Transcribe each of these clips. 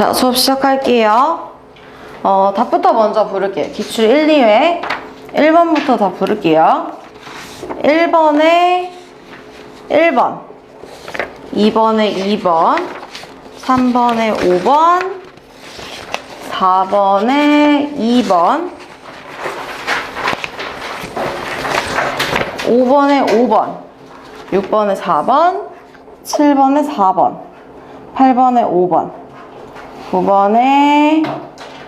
자, 수업 시작할게요. 답부터 먼저 부를게요. 기출 1, 2회 1번부터 다 부를게요. 1번에 1번, 2번에 2번, 3번에 5번, 4번에 2번, 5번에 5번, 6번에 4번, 7번에 4번, 8번에 5번, 9번에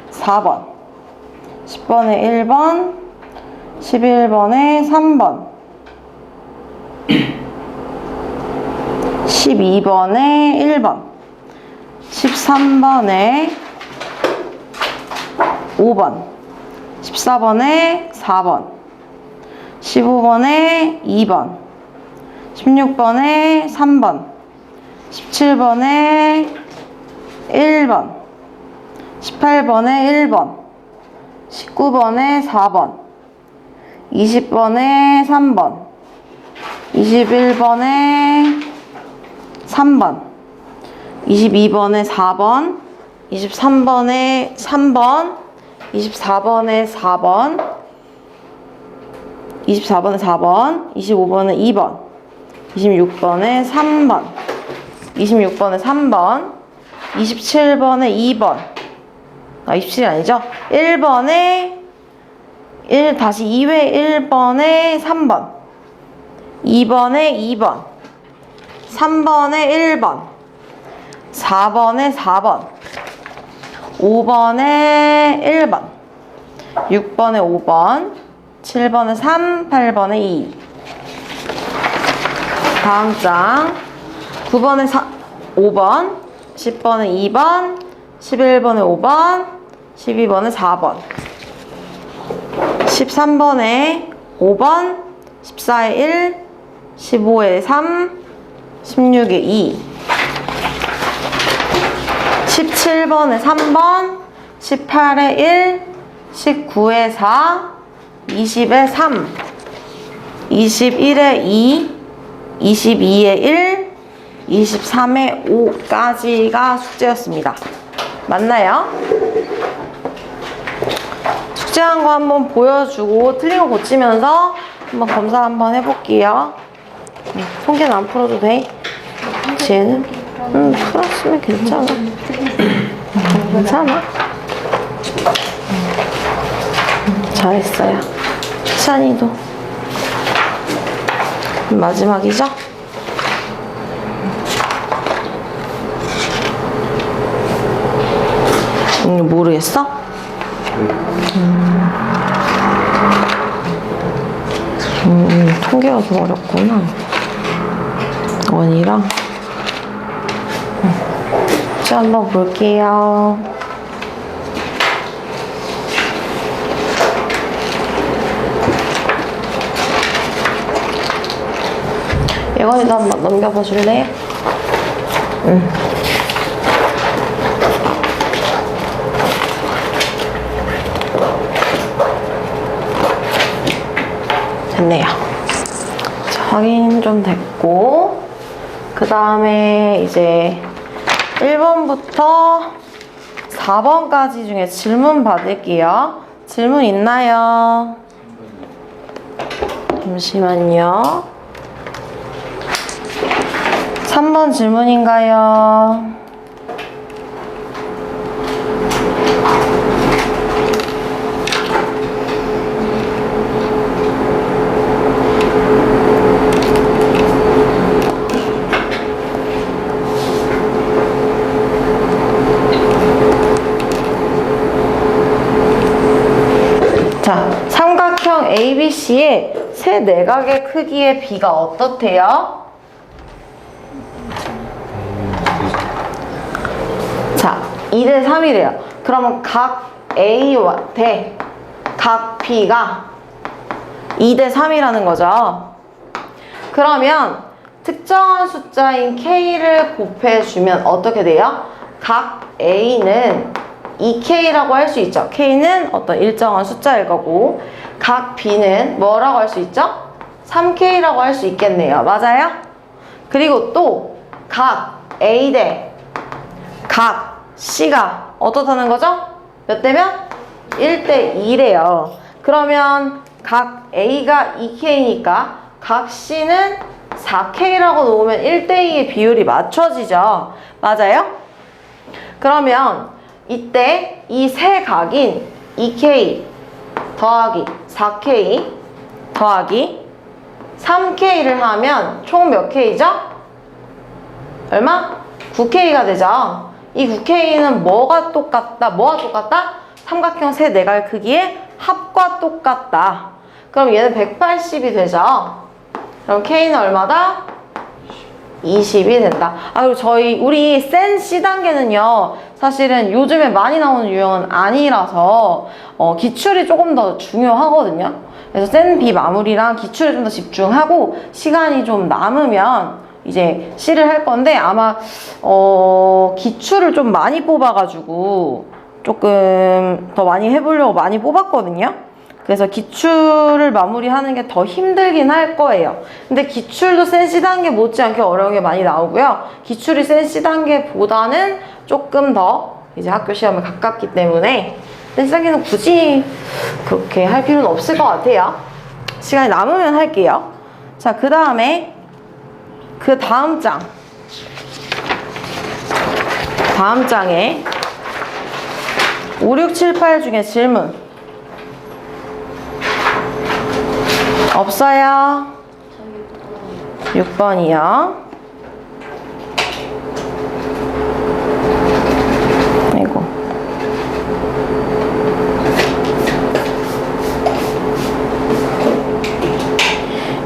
4번, 10번에 1번, 11번에 3번, 12번에 1번, 13번에 5번, 14번에 4번, 15번에 2번, 16번에 3번, 17번에 1번, 18번에 1번, 19번에 4번, 20번에 3번, 21번에 3번, 22번에 4번, 23번에 3번, 24번에 4번, 24번에 4번, 25번에 2번, 26번에 3번, 26번에 3번, 27번에 2번, 27이 아니죠? 1번에 다시 2회 1번에 3번, 2번에 2번, 3번에 1번, 4번에 4번, 5번에 1번, 6번에 5번, 7번에 3, 8번에 2. 다음 장 9번에 5번, 10번에 2번, 11번에 5번, 12번에 4번, 13번에 5번, 14에 1, 15에 3, 16에 2, 17번에 3번, 18에 1, 19에 4, 20에 3, 21에 2, 22에 1, 23에 5까지가 숙제였습니다. 맞나요? 숙제한 거 한번 보여주고 틀린 거 고치면서 한번 검사 한번 해볼게요. 통계는 안 풀어도 돼. 쟤는 풀었으면 괜찮아. 괜찮아. 잘했어요. 찬이도 마지막이죠? 모르겠어? 통계가 좀 어렵구나. 원이랑 자, 한번 볼게요. 예건이도 한번 넘겨봐 줄래요? 됐네요. 자, 확인 좀 됐고, 그 다음에 이제 1번부터 4번까지 중에 질문 받을게요. 질문 있나요? 잠시만요. 3번 질문인가요? 자, 삼각형 ABC의 세 내각의 크기의 비가 어떻대요? 자, 2대 3이래요. 그러면 각 A와 각 B가 2대 3이라는 거죠. 그러면 특정한 숫자인 K를 곱해주면 어떻게 돼요? 각 A는 2K라고 할 수 있죠. K는 어떤 일정한 숫자일 거고, 각 B는 뭐라고 할 수 있죠? 3K라고 할 수 있겠네요. 맞아요? 그리고 또 각 A 대 각 C가 어떻다는 거죠? 몇 대면? 1대 2래요. 그러면 각 A가 2K니까 각 C는 4K라고 놓으면 1대 2의 비율이 맞춰지죠. 맞아요? 그러면 이때 이 세 각인 2K 더하기 4K 더하기 3K를 하면 총 몇 K죠? 얼마? 9K가 되죠. 이 9K는 뭐가 똑같다? 뭐가 똑같다? 삼각형 세 네갈 크기의 합과 똑같다. 그럼 얘는 180이 되죠. 그럼 K는 얼마다? 20이 된다. 아, 그리고 우리 센 C단계는요, 사실은 요즘에 많이 나오는 유형은 아니라서, 기출이 조금 더 중요하거든요. 그래서 센 B 마무리랑 기출에 좀 더 집중하고, 시간이 좀 남으면, 이제 C를 할 건데, 아마, 기출을 좀 많이 뽑아가지고, 조금 더 많이 해보려고 많이 뽑았거든요. 그래서 기출을 마무리하는 게 더 힘들긴 할 거예요. 근데 기출도 센 C단계 못지않게 어려운 게 많이 나오고요. 기출이 센 C단계보다는 조금 더 이제 학교 시험에 가깝기 때문에 센 C단계는 굳이 그렇게 할 필요는 없을 것 같아요. 시간이 남으면 할게요. 자, 그 다음에 그 다음 장에 5, 6, 7, 8 중에 질문 없어요? 6번이요. 아이고.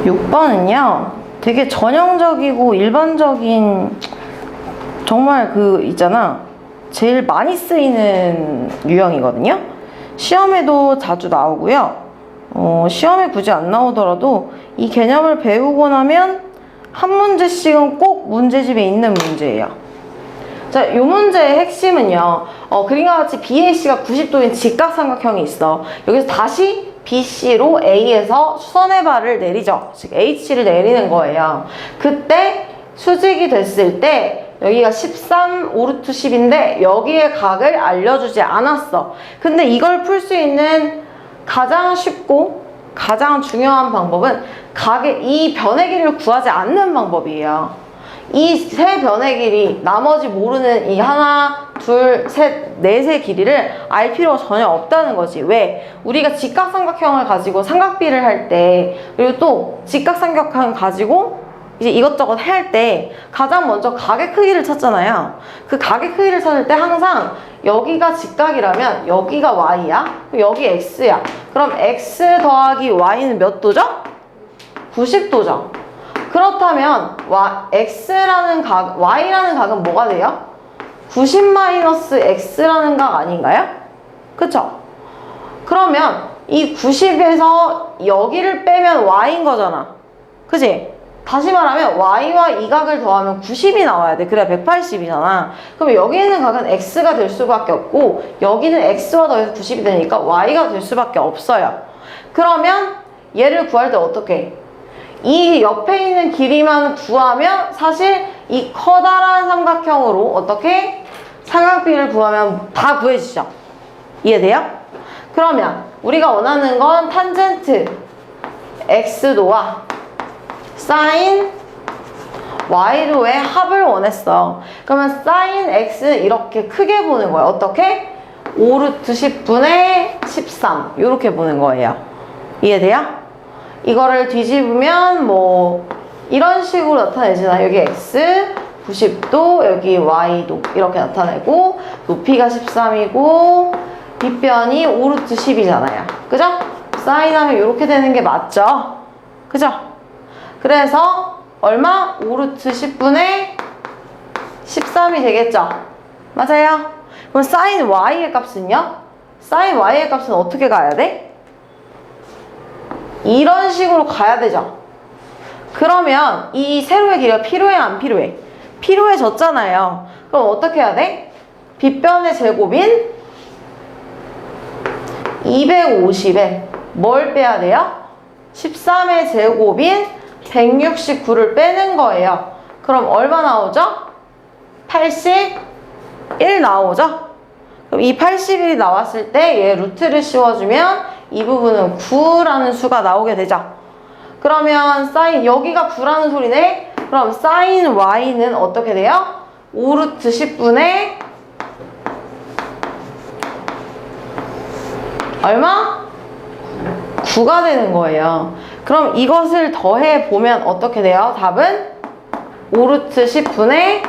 6번은요, 되게 전형적이고 일반적인, 정말 있잖아. 제일 많이 쓰이는 유형이거든요. 시험에도 자주 나오고요. 시험에 굳이 안 나오더라도 이 개념을 배우고 나면 한 문제씩은 꼭 문제집에 있는 문제예요. 자, 이 문제의 핵심은요. 그림과 같이 BAC가 90도인 직각삼각형이 있어. 여기서 다시 BC로 A에서 수선의 발을 내리죠. 즉 H를 내리는 거예요. 그때 수직이 됐을 때 여기가 13, 5루트 10인데 여기에 각을 알려주지 않았어. 근데 이걸 풀 수 있는 가장 쉽고 가장 중요한 방법은 각의 이 변의 길이를 구하지 않는 방법이에요. 이 세 변의 길이, 나머지 모르는 이 하나, 둘, 셋, 넷의 길이를 알 필요가 전혀 없다는 거지. 왜? 우리가 직각삼각형을 가지고 삼각비를 할 때, 그리고 또 직각삼각형 가지고 이제 이것저것 할 때 가장 먼저 각의 크기를 찾잖아요. 그 각의 크기를 찾을 때 항상 여기가 직각이라면 여기가 y야. 여기 x야. 그럼 x 더하기 y는 몇 도죠? 90도죠. 그렇다면 x라는 각, y라는 각은 뭐가 돼요? 90-x라는 각 아닌가요? 그쵸? 그러면 이 90에서 여기를 빼면 y인 거잖아. 그치? 다시 말하면 y와 이 각을 더하면 90이 나와야 돼. 그래야 180이잖아. 그럼 여기 있는 각은 x가 될 수밖에 없고 여기는 x와 더해서 90이 되니까 y가 될 수밖에 없어요. 그러면 얘를 구할 때 어떻게 해? 이 옆에 있는 길이만 구하면 사실 이 커다란 삼각형으로 어떻게? 삼각비를 구하면 다 구해지죠. 이해돼요? 그러면 우리가 원하는 건 탄젠트 x도와 사인 y도의 합을 원했어. 그러면 사인 x 이렇게 크게 보는 거야. 어떻게? 5루트 10분의 13 이렇게 보는 거예요. 이해돼요? 이거를 뒤집으면 뭐 이런 식으로 나타내잖아. 여기 x 90도, 여기 y도 이렇게 나타내고 높이가 13이고 빗변이 5루트 10이잖아요. 그죠? 사인하면 이렇게 되는 게 맞죠? 그죠? 그래서 얼마? 5루트 10분의 13이 되겠죠? 맞아요? 그럼 사인 y의 값은요? 사인 y의 값은 어떻게 가야 돼? 이런 식으로 가야 되죠? 그러면 이 세로의 길이가 필요해 안 필요해? 필요해졌잖아요. 그럼 어떻게 해야 돼? 빗변의 제곱인 250에 뭘 빼야 돼요? 13의 제곱인 169를 빼는 거예요. 그럼 얼마 나오죠? 80 1 나오죠? 그럼 이 81이 나왔을 때 얘 루트를 씌워주면 이 부분은 9라는 수가 나오게 되죠. 그러면 사인, 여기가 9라는 소리네? 그럼 사인 y는 어떻게 돼요? 5루트 10분의 얼마? 9가 되는 거예요. 그럼 이것을 더해 보면 어떻게 돼요? 답은 5루트 10분의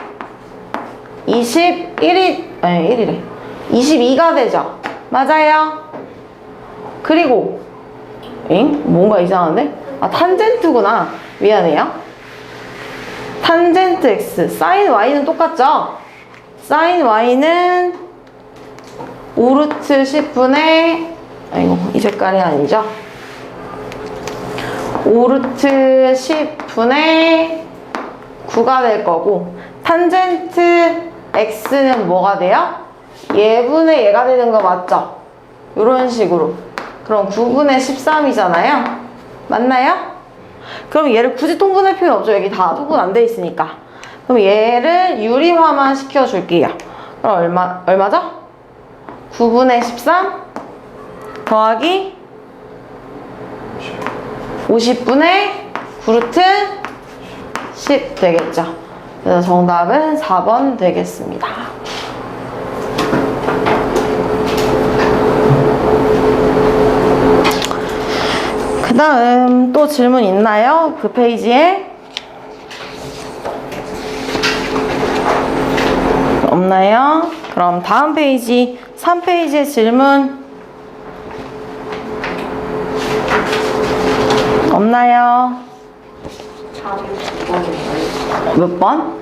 21이, 아니 1이래. 22가 되죠. 맞아요. 그리고 뭔가 이상한데? 아, 탄젠트구나. 미안해요. 탄젠트 x, 사인 y는 똑같죠? 사인 y는 5루트 10분의, 아이고 이 색깔이 아니죠? 5루트 10분의 9가 될 거고, 탄젠트 x는 뭐가 돼요? 얘분의 얘가 되는 거 맞죠? 이런 식으로. 그럼 9분의 13이잖아요? 맞나요? 그럼 얘를 굳이 통분할 필요 없죠. 여기 다 통분 안 돼 있으니까. 그럼 얘를 유리화만 시켜줄게요. 그럼 얼마죠? 9분의 13 더하기 50분의 9루트 10 되겠죠. 그래서 정답은 4번 되겠습니다. 그 다음 또 질문 있나요? 그 페이지에? 없나요? 그럼 다음 페이지 3페이지의 질문 없나요? 몇 번?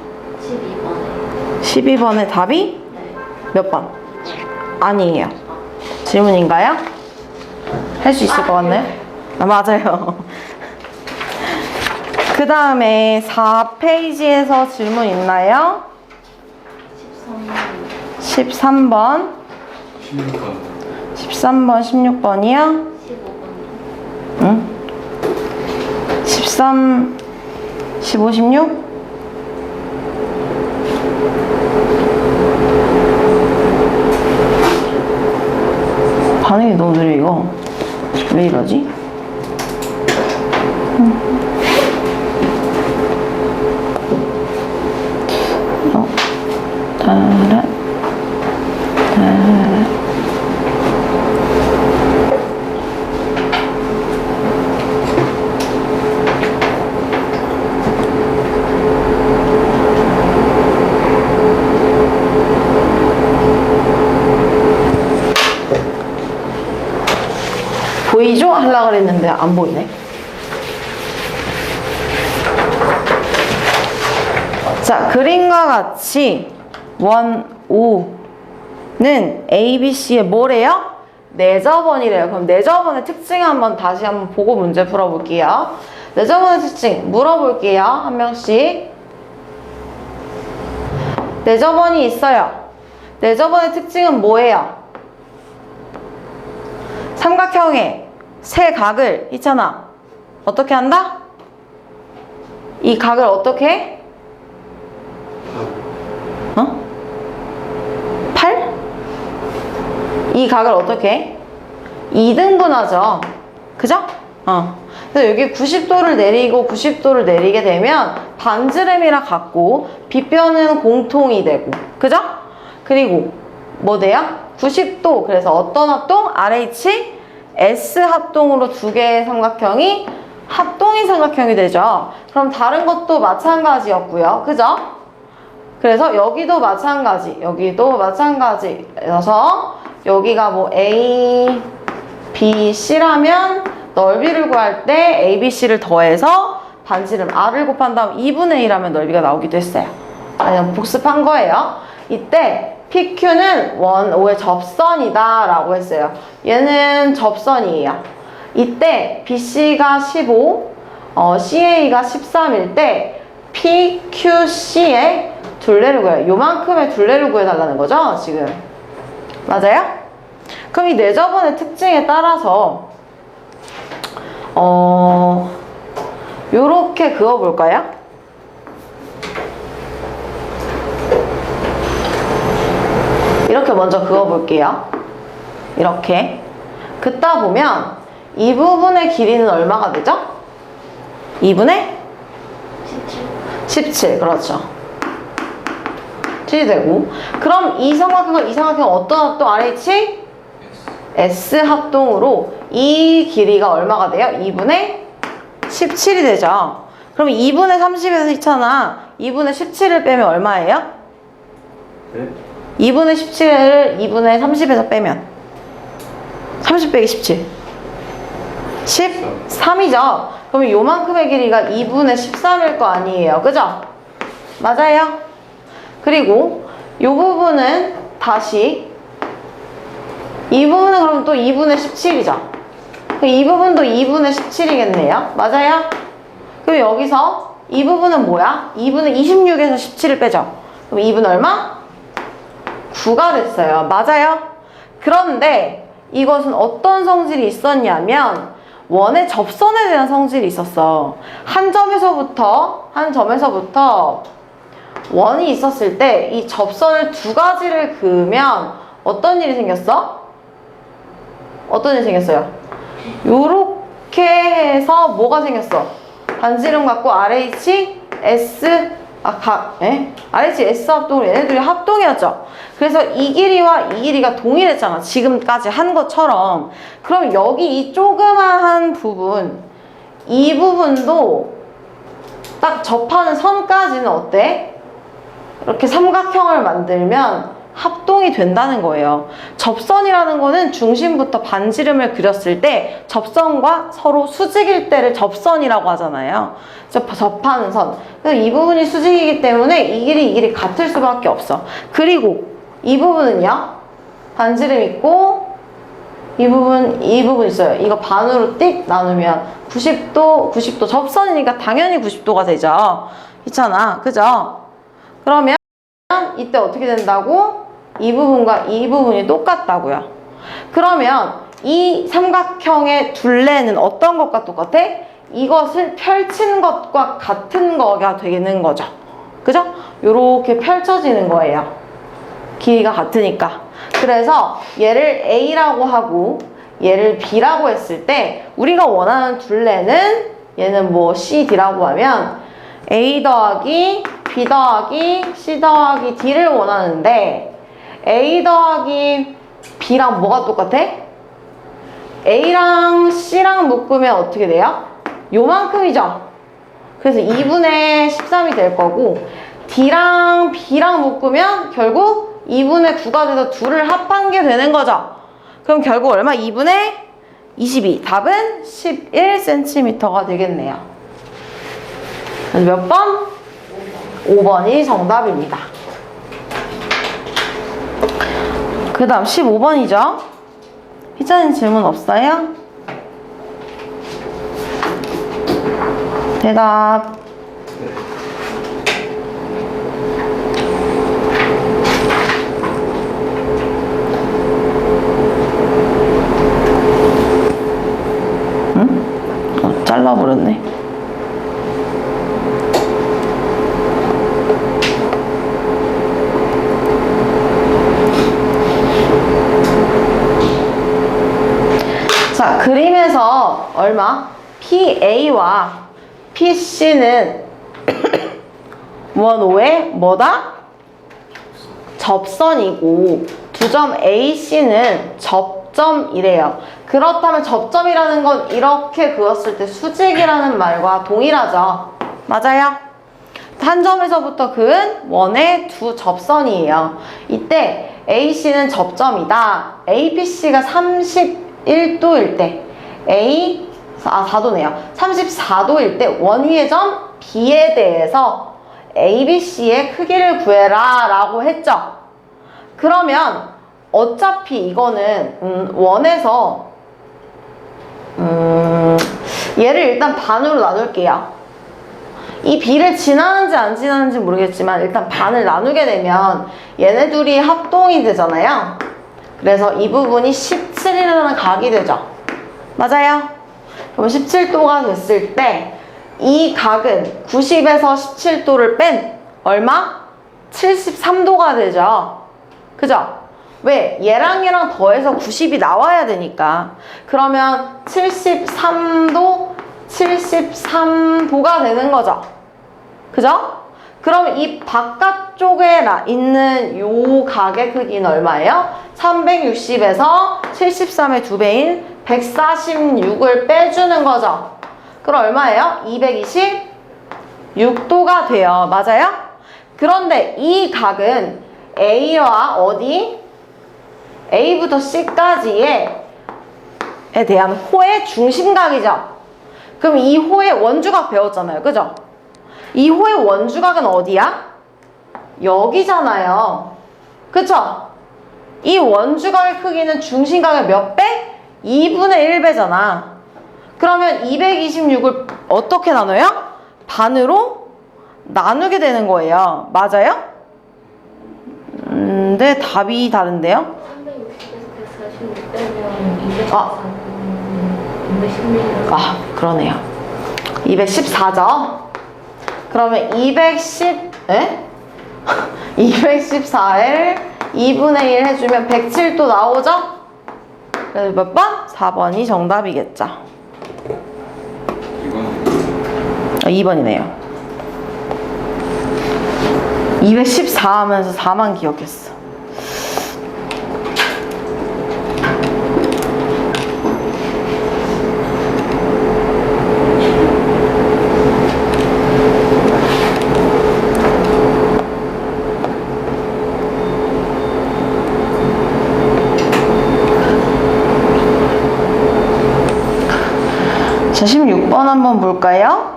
12번에 12번의 답이? 네. 몇 번? 아니에요. 질문인가요? 할 수 있을 것 같나요? 아, 맞아요. 그 다음에 4페이지에서 질문 있나요? 13번 13번 16번이요? 15번이요. 응? 13 15, 16? 반응이 너무 느려 이거. 왜 이러지? 따라 따라 보이죠? 하려고 그랬는데 안 보이네. 자, 그림과 같이 1, 5는 A, B, C의 뭐래요? 내저번이래요. 그럼 내저번의 특징 한번 다시 한번 보고 문제 풀어볼게요. 내저번의 특징 물어볼게요. 한 명씩. 내저번이 있어요. 내저번의 특징은 뭐예요? 삼각형의 세 각을 있잖아. 어떻게 한다? 이 각을 어떻게 해? 어? 8? 이 각을 어떻게 해? 2등분하죠. 그죠? 그래서 여기 90도를 내리고 90도를 내리게 되면 반지름이라 같고 빗변은 공통이 되고. 그죠? 그리고 뭐 돼요? 90도. 그래서 어떤 합동? RH, S 합동으로 두 개의 삼각형이 합동인 삼각형이 되죠. 그럼 다른 것도 마찬가지였고요. 그죠? 그래서 여기도 마찬가지, 여기도 마찬가지여서 여기가 뭐 A, B, C라면 넓이를 구할 때 A, B, C를 더해서 반지름 R을 곱한 다음 2분의 1하면 넓이가 나오기도 했어요. 그냥 복습한 거예요. 이때 PQ는 1, 5의 접선이다 라고 했어요. 얘는 접선이에요. 이때 BC가 15, CA가 13일 때 PQC의 둘레를 구해요. 요만큼의 둘레를 구해달라는 거죠, 지금. 맞아요? 그럼 이 내저번의 특징에 따라서 요렇게 그어볼까요? 이렇게 먼저 그어볼게요. 이렇게 긋다 보면 이 부분의 길이는 얼마가 되죠? 2분의 17, 그렇죠. 7이 되고, 그럼 이 삼각형은 어떤 합동 RH? S 합동으로 이 길이가 얼마가 돼요? 2분의 17이 되죠. 그럼 2분의 30에서 있잖아. 2분의 17을 빼면 얼마예요? 네? 2분의 17을 2분의 30에서 빼면 30 빼기 17 13이죠. 그러면 요만큼의 길이가 2분의 13일 거 아니에요. 그죠? 맞아요. 그리고 요 부분은 다시 이 부분은 그럼 또 2분의 17이죠. 이 부분도 2분의 17이겠네요. 맞아요? 그럼 여기서 이 부분은 뭐야? 2분의 26에서 17을 빼죠. 그럼 2분 얼마? 9가 됐어요. 맞아요? 그런데 이것은 어떤 성질이 있었냐면 원의 접선에 대한 성질이 있었어. 한 점에서부터 원이 있었을 때 이 접선을 두 가지를 그으면 어떤 일이 생겼어? 어떤 일이 생겼어요? 요렇게 해서 뭐가 생겼어? 반지름 갖고 RH, S, RH, S 합동으로 얘네들이 합동이었죠. 그래서 이 길이와 이 길이가 동일했잖아. 지금까지 한 것처럼. 그럼 여기 이 조그마한 부분, 이 부분도 딱 접하는 선까지는 어때? 이렇게 삼각형을 만들면 합동이 된다는 거예요. 접선이라는 거는 중심부터 반지름을 그렸을 때 접선과 서로 수직일 때를 접선이라고 하잖아요. 접하는 선. 그래서 이 부분이 수직이기 때문에 이 길이 같을 수밖에 없어. 그리고 이 부분은요. 반지름 있고 이 부분 있어요. 이거 반으로 띡 나누면 90도 접선이니까 당연히 90도가 되죠. 있잖아. 그죠? 그러면 이때 어떻게 된다고? 이 부분과 이 부분이 똑같다고요. 그러면 이 삼각형의 둘레는 어떤 것과 똑같아? 이것을 펼친 것과 같은 거가 되는 거죠. 그죠? 요렇게 펼쳐지는 거예요. 길이가 같으니까. 그래서 얘를 A라고 하고 얘를 B라고 했을 때 우리가 원하는 둘레는 얘는 뭐 CD라고 하면 A 더하기 B 더하기 C 더하기 D를 원하는데 A 더하기 B랑 뭐가 똑같아? A랑 C랑 묶으면 어떻게 돼요? 요만큼이죠? 그래서 2분의 13이 될 거고 D랑 B랑 묶으면 결국 2분의 9가 돼서 둘을 합한 게 되는 거죠. 그럼 결국 얼마? 2분의 22. 답은 11cm가 되겠네요. 몇 번? 5번이 정답입니다. 그 다음 15번이죠. 희자님 질문 없어요? 대답. 응? 잘라버렸네. 자, 그림에서 얼마? PA와 PC는 원오의 뭐다? 접선이고 두 점 AC는 접점이래요. 그렇다면 접점이라는 건 이렇게 그었을 때 수직이라는 말과 동일하죠. 맞아요? 한 점에서부터 그은 원의 두 접선이에요. 이때 AC는 접점이다. APC가 31도일 때 4도네요. 34도일 때 원위의 점 B에 대해서 ABC의 크기를 구해라 라고 했죠. 그러면 어차피 이거는 원에서 얘를 일단 반으로 나눌게요. 이 B를 지나는지 안 지나는지 모르겠지만 일단 반을 나누게 되면 얘네 둘이 합동이 되잖아요. 그래서 이 부분이 17이라는 각이 되죠. 맞아요? 그럼 17도가 됐을 때 이 각은 90에서 17도를 뺀 얼마? 73도가 되죠. 그죠? 왜? 얘랑 얘랑 더해서 90이 나와야 되니까. 그러면 73도 73도가 되는 거죠. 그죠? 그럼 이 바깥쪽에 있는 요 각의 크기는 얼마예요? 360에서 73의 2배인 146을 빼주는 거죠. 그럼 얼마예요? 226도가 돼요. 맞아요? 그런데 이 각은 A와 어디? A부터 C까지에 대한 호의 중심각이죠. 그럼 이 호의 원주각 배웠잖아요. 그죠? 이 호의 원주각은 어디야? 여기잖아요. 그쵸? 이 원주각의 크기는 중심각의 몇 배? 2분의 1배잖아. 그러면 226을 어떻게 나눠요? 반으로 나누게 되는 거예요. 맞아요? 근데 답이 다른데요? 360에서 146 빼면 아. 216. 아, 그러네요. 214죠? 그러면 210, 에? 214를 2분의 1 해주면 107도 나오죠? 그래서 몇 번? 4번이 정답이겠죠. 이건 2번이네요. 214 하면서 4만 기억했어. 자, 16번 한번 볼까요?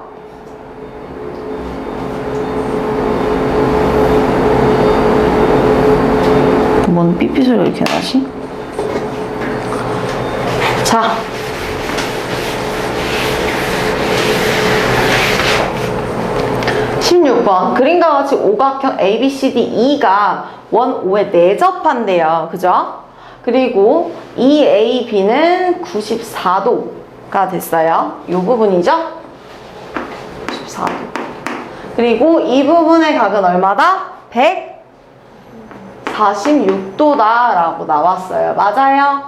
뭔 삐삐 소리가 이렇게 나지? 자, 그림과 같이 오각형 ABCDE가 원 O에 내접한대요. 그죠? 그리고 EAB는 94도가 됐어요. 이 부분이죠? 94도. 그리고 이 부분의 각은 얼마다? 146도다 라고 나왔어요. 맞아요?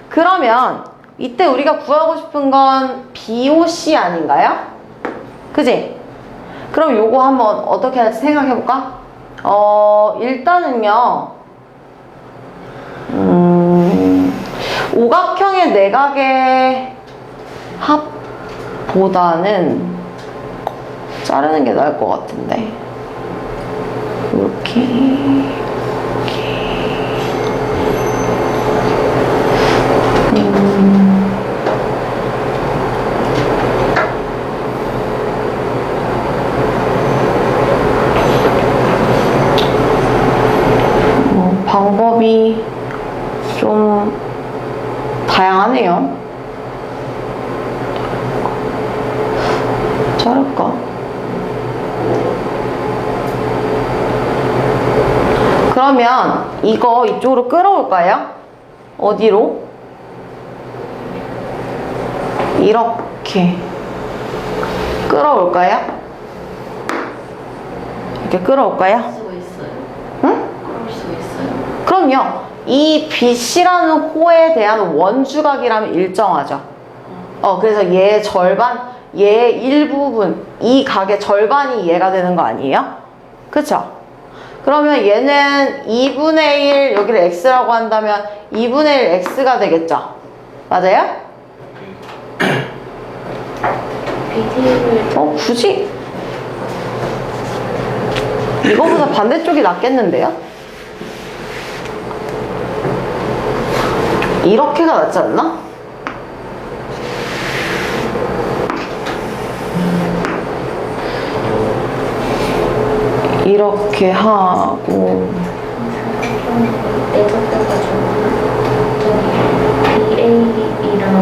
그러면 이때 우리가 구하고 싶은 건 BOC 아닌가요? 그지? 그럼 요거 한번 어떻게 할지 생각해볼까? 일단은요, 오각형의 내각의 합보다는 자르는 게 나을 것 같은데. 이렇게. 방법이 좀 다양하네요. 자를까? 그러면 이거 이쪽으로 끌어올까요? 어디로? 이렇게 끌어올까요? 이렇게 끌어올까요? 수 있어요? 응? 그럴 수 있어요? 그럼요. 이 BC라는 호에 대한 원주각이라면 일정하죠. 그래서 얘의 절반, 얘의 일부분, 이 각의 절반이 얘가 되는 거 아니에요? 그쵸? 그러면 얘는 2분의 1, 여기를 x라고 한다면 2분의 1 x가 되겠죠? 맞아요? BD를 굳이? 이거보다 반대쪽이 낫겠는데요? 이렇게가 낫지 않나? 이렇게 하고 내접해가지고 저기 BA이랑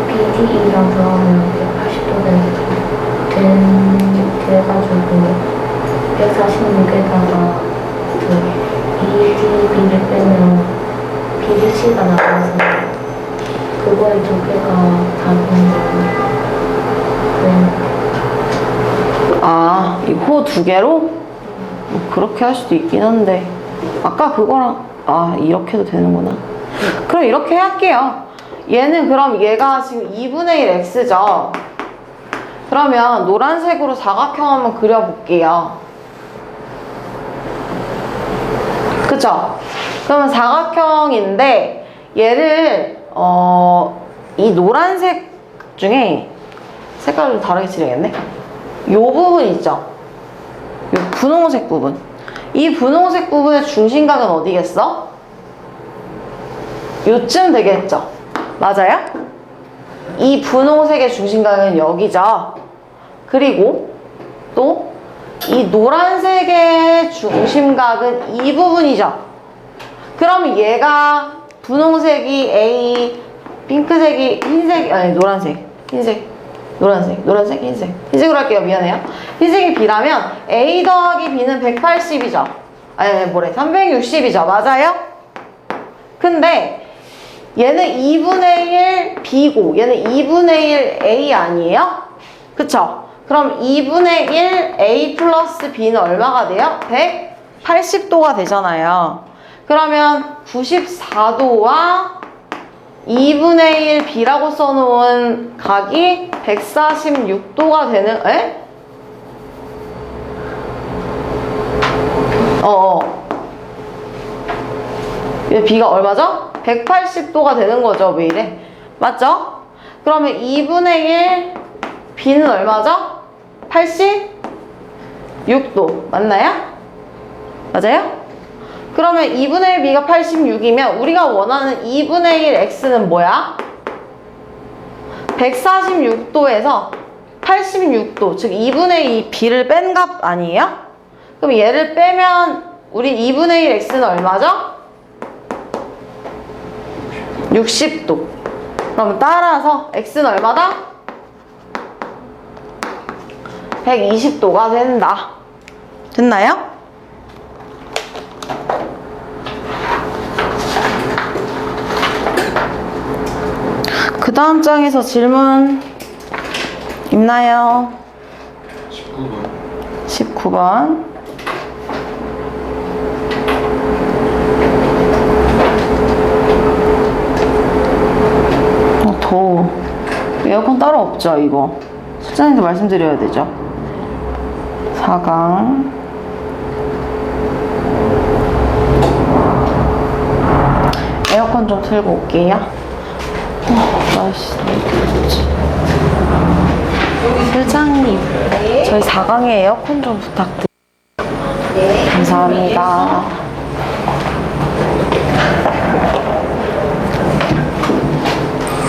BD이랑 더하면 180도 돼가지고 146에다가 그 EDB를 빼면 BDC가 나와서 그거의 두 개가 답인 이 호 두 개로? 뭐 그렇게 할 수도 있긴 한데 아까 그거랑 아, 이렇게 해도 되는구나. 그럼 이렇게 할게요. 얘는 그럼 얘가 지금 2분의 1 x죠. 그러면 노란색으로 사각형 한번 그려볼게요. 그쵸? 그러면 사각형인데 얘를 이 노란색 중에 색깔을 좀 다르게 칠해야겠네. 요 부분 있죠? 요 분홍색 부분. 이 분홍색 부분의 중심각은 어디겠어? 요쯤 되겠죠? 맞아요? 이 분홍색의 중심각은 여기죠. 그리고 또 이 노란색의 중심각은 이 부분이죠. 그럼 얘가 분홍색이 A, 핑크색이 흰색, 아니 노란색, 흰색, 노란색, 흰색으로 할게요. 미안해요. 흰색이 B라면 A 더하기 B는 180이죠. 아니 뭐래, 360이죠. 맞아요? 근데 얘는 2분의 1 B고 얘는 2분의 1 A 아니에요? 그쵸? 그럼 2분의 1 A 플러스 B는 얼마가 돼요? 180도가 되잖아요. 그러면 94도와 2분의 1 B라고 써놓은 각이 146도가 되는, 에? 얘 B가 얼마죠? 180도가 되는 거죠. 왜 이래? 맞죠? 그러면 2분의 1 B는 얼마죠? 86도. 맞나요? 맞아요? 그러면 2분의 1 B가 86이면 우리가 원하는 2분의 1 X는 뭐야? 146도에서 86도, 즉 2분의 2 B를 뺀 값 아니에요? 그럼 얘를 빼면 우리 2분의 1 X는 얼마죠? 60도. 그럼 따라서 X는 얼마다? 120도가 된다. 됐나요? 그 다음 장에서 질문 있나요? 19번. 더워. 에어컨 따로 없죠, 이거. 실장님도 말씀드려야 되죠. 4강. 에어컨 좀 틀고 올게요. 날씨 너무 덥지. 실장님, 저희 4강에 에어컨 좀 부탁드려요. 감사합니다.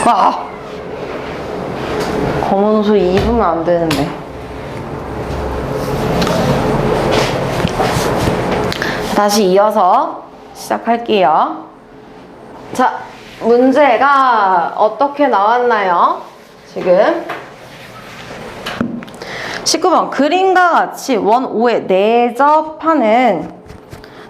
와! 검은 옷을 입으면 안 되는데. 다시 이어서 시작할게요. 자, 문제가 어떻게 나왔나요? 지금 19번 그림과 같이 원 5에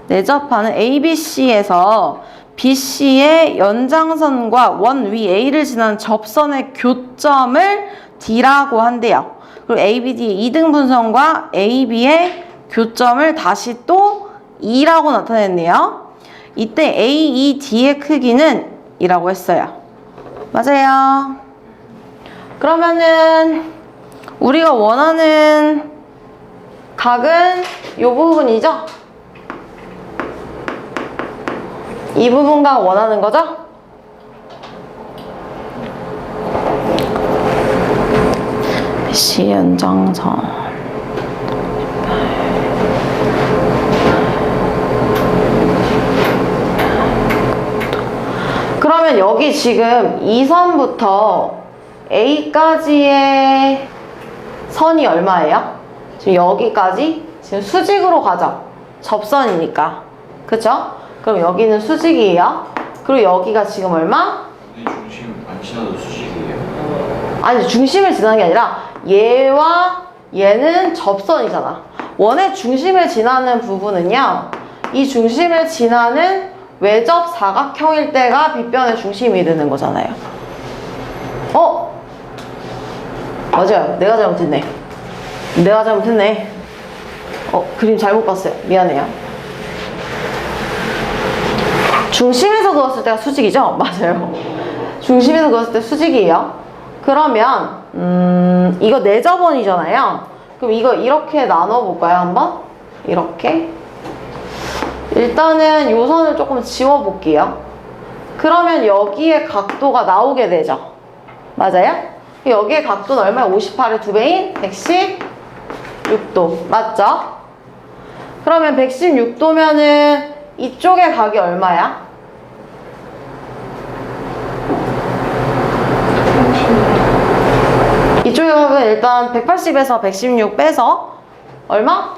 내접하는 ABC에서 BC의 연장선과 원 위 A를 지나는 접선의 교점을 D라고 한대요. 그리고 ABD의 이등분선과 AB의 교점을 다시 또 E라고 나타냈네요. 이때 AED의 크기는 이라고 했어요. 맞아요. 그러면은 우리가 원하는 각은 이 부분이죠? 이 부분과 원하는 거죠? BC 연장선. 그러면 여기 지금 이 선부터 A까지의 선이 얼마예요? 지금 여기까지 지금 수직으로 가죠. 접선이니까. 그쵸? 그럼 여기는 수직이에요. 그리고 여기가 지금 얼마? 중심 안 지나도 수직이에요. 아니, 중심을 지나는 게 아니라 얘와 얘는 접선이잖아. 원의 중심을 지나는 부분은요, 이 중심을 지나는 외접 사각형일 때가 빗변의 중심이 되는 거잖아요. 맞아요. 내가 잘못했네. 그림 잘못 봤어요. 미안해요. 중심에서 그었을 때가 수직이죠? 맞아요. 중심에서 그었을 때 수직이에요. 그러면 이거 4저번이잖아요. 그럼 이거 이렇게 나눠볼까요? 한번? 이렇게. 일단은 요 선을 조금 지워볼게요. 그러면 여기에 각도가 나오게 되죠. 맞아요? 여기에 각도는 얼마야? 58의 2배인 116도. 맞죠? 그러면 116도면은 이쪽의 각이 얼마야? 30. 이쪽의 각은 일단 180에서 116 빼서 얼마?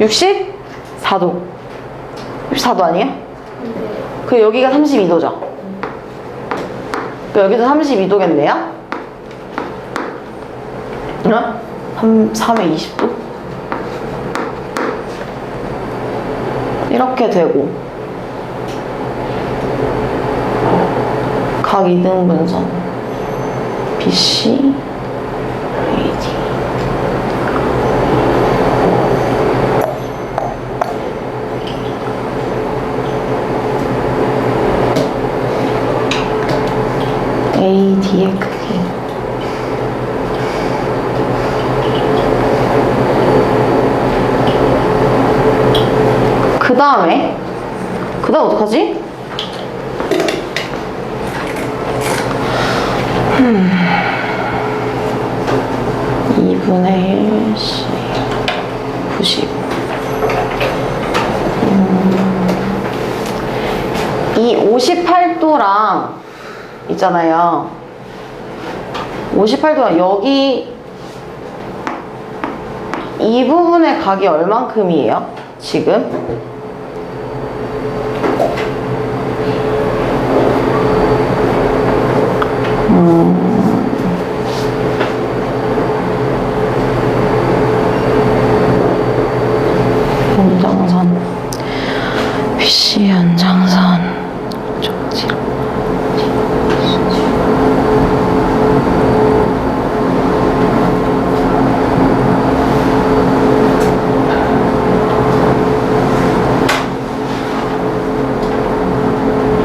64도. 64도 아니에요? 근데 그 여기가 32도죠. 여기도 32도겠네요? 응? 3에 20도? 이렇게 되고 각 2등분선 BC, AD AD의 크기 그 다음 어떡하지? 2분의 1 C 90 이 58도랑 있잖아요. 58도가 여기 이 부분의 각이 얼만큼이에요? 지금? 연장선 BC 연장선 쪽지로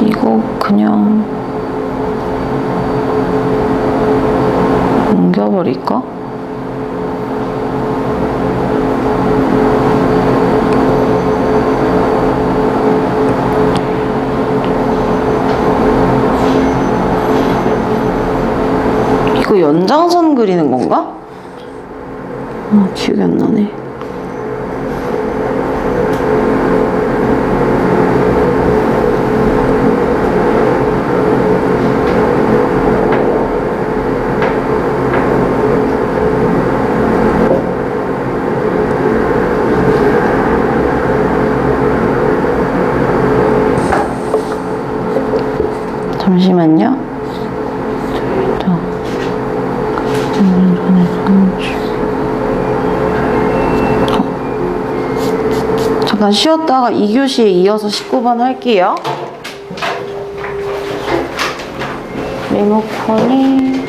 이거 그냥 옮겨버릴까? 이거 연장선 그리는 건가? 기억이 안 나네. 잠시만요. 잠깐 쉬었다가 2교시에 이어서 19번 할게요. 리모컨이